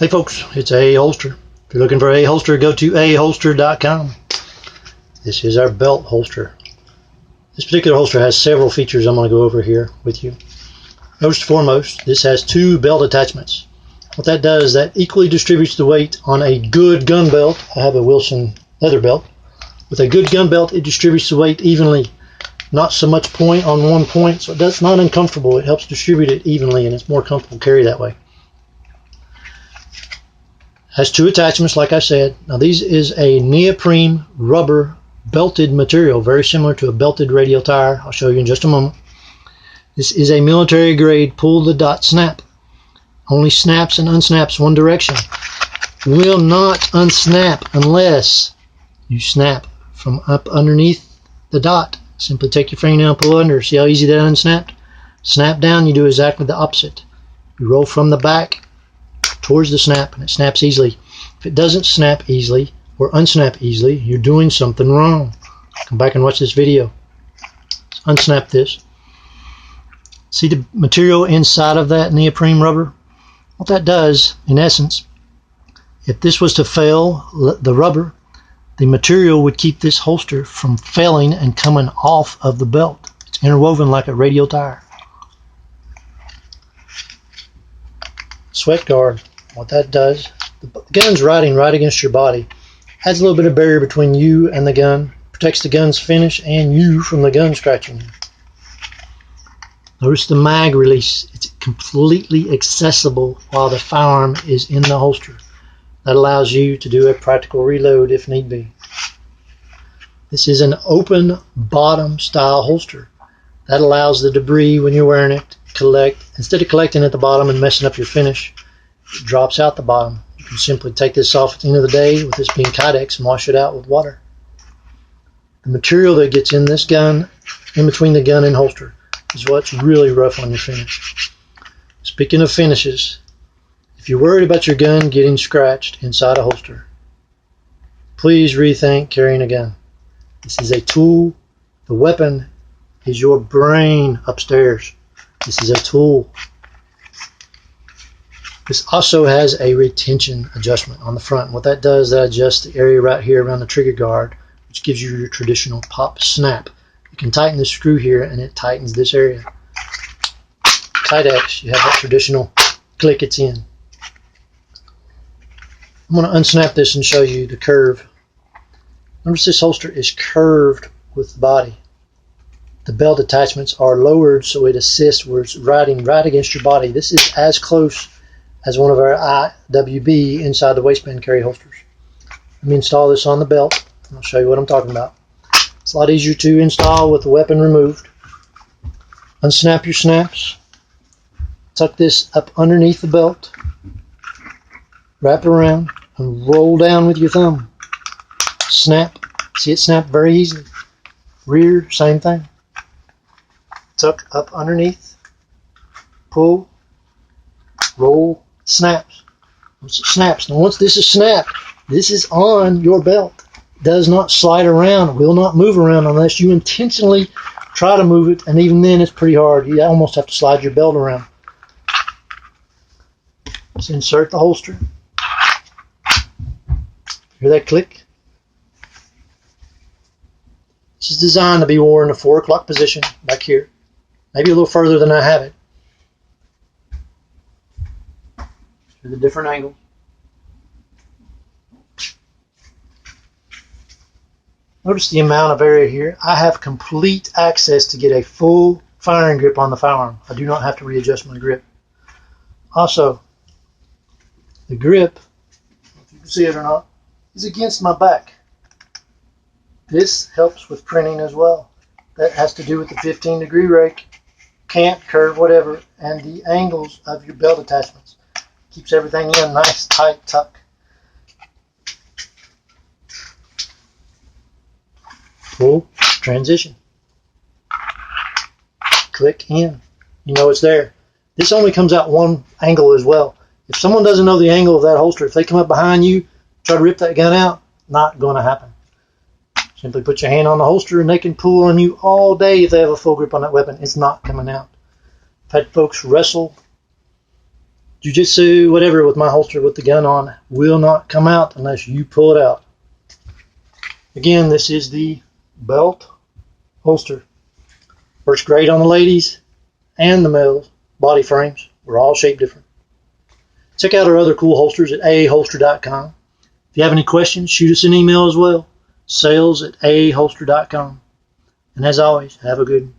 Hey folks, it's Aholster. If you're looking for Aholster, go to aholster.com. This is our belt holster. This particular holster has several features I'm going to go over here with you. First and foremost, this has two belt attachments. What that does is that equally distributes the weight on a good gun belt. I have a Wilson leather belt. With a good gun belt, it distributes the weight evenly. Not so much point on one point, so it's not uncomfortable. It helps distribute it evenly, and it's more comfortable to carry that way. Has two attachments, like I said. Now, these is a neoprene rubber belted material, very similar to a belted radial tire. I'll show you in just a moment. This is a military grade pull the dot snap. Only snaps and unsnaps one direction. Will not unsnap unless you snap from up underneath the dot. Simply take your fingernail and pull under. See how easy that unsnapped? Snap down, you do exactly the opposite. You roll from the back towards the snap, and it snaps easily. If it doesn't snap easily or unsnap easily, you're doing something wrong. Come back and watch this video. Let's unsnap this. See the material inside of that neoprene rubber? What that does, in essence, if this was to fail, the rubber, the material would keep this holster from failing and coming off of the belt. It's interwoven like a radial tire. Sweat guard. What that does, the gun's riding right against your body. Adds a little bit of barrier between you and the gun. Protects the gun's finish and you from the gun scratching you. Notice the mag release. It's completely accessible while the firearm is in the holster. That allows you to do a practical reload if need be. This is an open bottom style holster. That allows the debris when you're wearing it to collect. Instead of collecting at the bottom and messing up your finish, it drops out the bottom. You can simply take this off at the end of the day with this being kydex and wash it out with water. The material that gets in this gun, in between the gun and holster, is what's really rough on your finish. Speaking of finishes, if you're worried about your gun getting scratched inside a holster, please rethink carrying a gun. This is a tool. The weapon is your brain upstairs. This is a tool. This also has a retention adjustment on the front. What that does, that adjusts the area right here around the trigger guard, which gives you your traditional pop snap. You can tighten the screw here and it tightens this area. Kydex, you have that traditional click it's in. I'm going to unsnap this and show you the curve. Notice this holster is curved with the body. The belt attachments are lowered so it assists where it's riding right against your body. This is as close as one of our IWB inside the waistband carry holsters. Let me install this on the belt and I'll show you what I'm talking about. It's a lot easier to install with the weapon removed. Unsnap your snaps. Tuck this up underneath the belt. Wrap around and roll down with your thumb. Snap. See it snap very easily. Rear, same thing. Tuck up underneath. Pull. Roll. Snaps. Once it snaps. Now once this is snapped, this is on your belt. It does not slide around. Will not move around unless you intentionally try to move it, and even then it's pretty hard. You almost have to slide your belt around. Let's insert the holster. Hear that click? This is designed to be worn in a 4 o'clock position back here. Maybe a little further than I have it. To the different angle. Notice the amount of area here. I have complete access to get a full firing grip on the firearm. I do not have to readjust my grip. Also, the grip, if you can see it or not, is against my back. This helps with printing as well. That has to do with the 15-degree rake, cant, curve, whatever, and the angles of your belt attachments. Keeps everything in nice, tight tuck. Full transition. Click in. You know it's there. This only comes out one angle as well. If someone doesn't know the angle of that holster, if they come up behind you, try to rip that gun out, not going to happen. Simply put your hand on the holster and they can pull on you all day if they have a full grip on that weapon. It's not coming out. I've had folks wrestle jiu-jitsu, whatever, with my holster with the gun on will not come out unless you pull it out. Again, this is the belt holster. Works great on the ladies and the males. Body frames, we're all shaped different. Check out our other cool holsters at aholster.com. If you have any questions, shoot us an email as well. sales@aholster.com. And as always, have a good one.